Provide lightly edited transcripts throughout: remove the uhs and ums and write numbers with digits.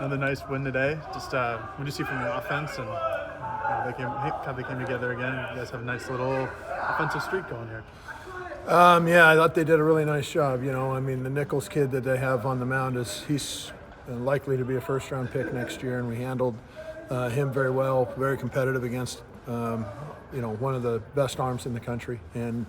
Another nice win today. Just what do you see from the offense and how they came together again? You guys have a nice little offensive streak going here. Yeah, I thought they did a really nice job. I mean, the Nichols kid that they have on the mound he's likely to be a first-round pick next year, and we handled him very well, very competitive against one of the best arms in the country. And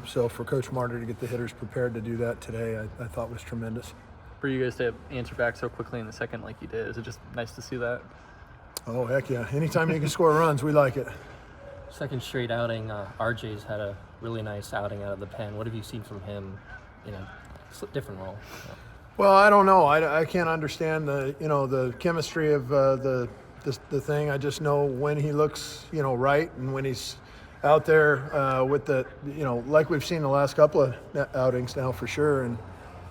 so for Coach Martyr to get the hitters prepared to do that today, I thought was tremendous. For you guys to answer back so quickly in the second like you did, is it just nice to see that? Oh, heck yeah. Anytime you can score runs, we like it. Second straight outing, RJ's had a really nice outing out of the pen. What have you seen from him in a different role? Well, I don't know. I can't understand the chemistry of the thing. I just know when he looks right, and when he's out there with the like we've seen the last couple of outings now for sure. And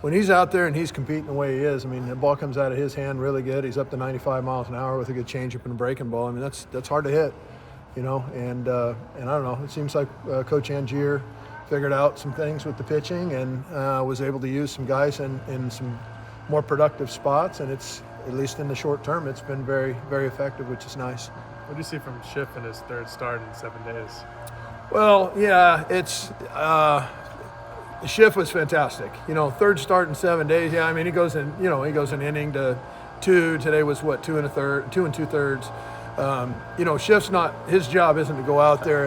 when he's out there and he's competing the way he is, I mean, the ball comes out of his hand really good. He's up to 95 miles an hour with a good changeup and a breaking ball. I mean, that's hard to hit, and I don't know. It seems like Coach Angier figured out some things with the pitching and was able to use some guys in some more productive spots. And it's, at least in the short term, it's been very, very effective, which is nice. What do you see from Schiff in his third start in 7 days? Well, yeah, it's Schiff was fantastic. Third start in 7 days. Yeah, I mean, he goes an inning to two. Today was 2 2.3. Schiff's not, his job isn't to go out there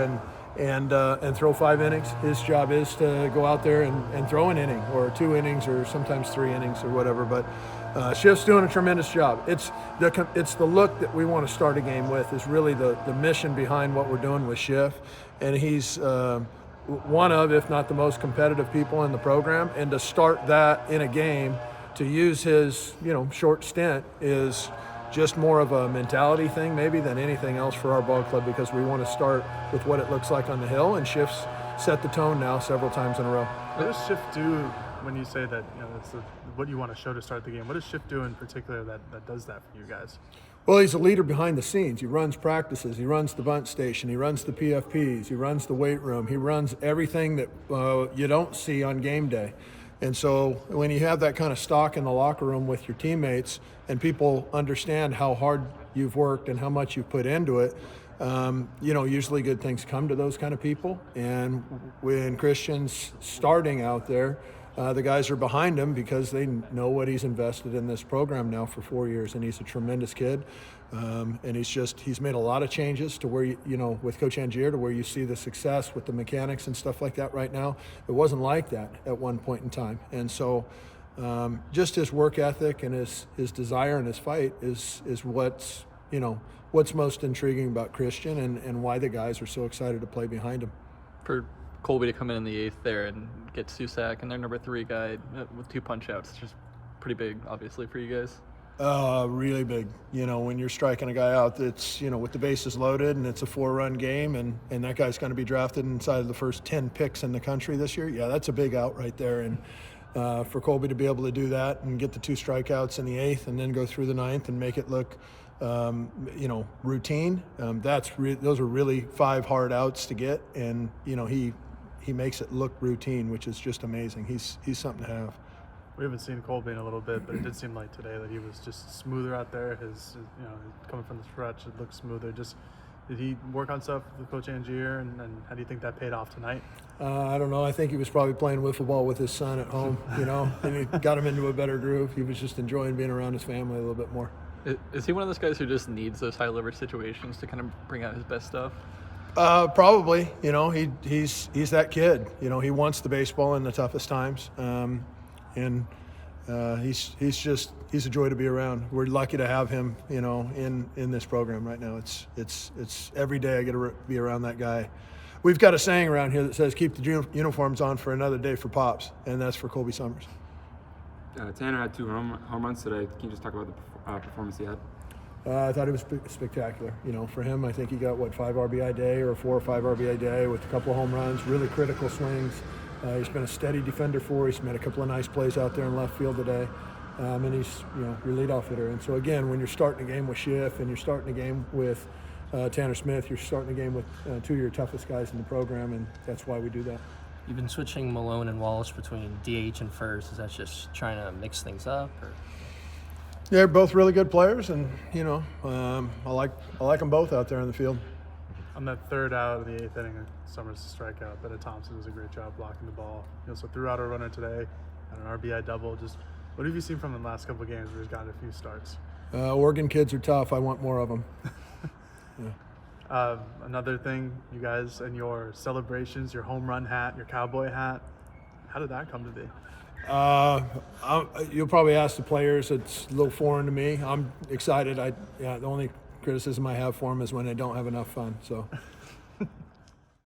and throw 5 innings. His job is to go out there and throw an inning or 2 innings or sometimes 3 innings or whatever. But Schiff's doing a tremendous job. It's the look that we want to start a game with is really the mission behind what we're doing with Schiff. And he's one of, if not the most competitive people in the program. And to start that in a game, to use his short stint is just more of a mentality thing maybe than anything else for our ball club, because we want to start with what it looks like on the hill, and Schiff's set the tone now several times in a row. What does Schiff do when you say that that's what you want to show to start the game? What does Schiff do in particular that does that for you guys? Well, he's a leader behind the scenes. He runs practices. He runs the bunt station. He runs the PFPs. He runs the weight room. He runs everything that you don't see on game day. And so when you have that kind of stock in the locker room with your teammates and people understand how hard you've worked and how much you've put into it, usually good things come to those kind of people. And when Christian's starting out there, the guys are behind him because they know what he's invested in this program now for 4 years, and he's a tremendous kid. And he's made a lot of changes to where, with Coach Angier, to where you see the success with the mechanics and stuff like that right now. It wasn't like that at one point in time. And so just his work ethic and his desire and his fight is what's most intriguing about Christian and why the guys are so excited to play behind him. For Colby to come in the 8th there and get Susak and their number 3 guy with 2 punch-outs, it's just pretty big, obviously, for you guys. Really big. When you're striking a guy out that's, with the bases loaded and it's a 4-run game and that guy's going to be drafted inside of the first 10 picks in the country this year, yeah, that's a big out right there. And for Colby to be able to do that and get the 2 strikeouts in the 8th and then go through the 9th and make it look, routine, those are really 5 hard outs to get. And, he makes it look routine, which is just amazing. He's something to have. We haven't seen Colby in a little bit, but it did seem like today that he was just smoother out there. His coming from the stretch, it looked smoother. Did he work on stuff with Coach Angier, and how do you think that paid off tonight? I don't know. I think he was probably playing wiffle ball with his son at home, and he got him into a better groove. He was just enjoying being around his family a little bit more. Is he one of those guys who just needs those high leverage situations to kind of bring out his best stuff? Probably. He's that kid. He wants the baseball in the toughest times, and he's a joy to be around. We're lucky to have him, in this program right now. It's every day I get to be around that guy. We've got a saying around here that says, "Keep the uniforms on for another day for Pops," and that's for Colby Summers. Tanner had 2 home runs today. Can you just talk about the performance he had? I thought it was spectacular. For him, I think he got 5 RBI day or 4 or 5 RBI day with a couple of home runs, really critical swings. He's been a steady defender for. He's made a couple of nice plays out there in left field today, and he's your leadoff hitter. And so again, when you're starting a game with Schiff and you're starting a game with Tanner Smith, you're starting a game with 2 of your toughest guys in the program, and that's why we do that. You've been switching Malone and Wallace between DH and first. Is that just trying to mix things up? Or? They're both really good players, and I like them both out there in the field. On that third out of the 8th inning, Summers' strikeout, Bennett Thompson does a great job blocking the ball. He also threw out a runner today and an RBI double. Just what have you seen from him the last couple of games where he's gotten a few starts? Oregon kids are tough. I want more of them. Another thing, you guys and your celebrations, your home run hat, your cowboy hat, how did that come to be? You'll probably ask the players. It's a little foreign to me. I'm excited. The only criticism I have for them is when they don't have enough fun. So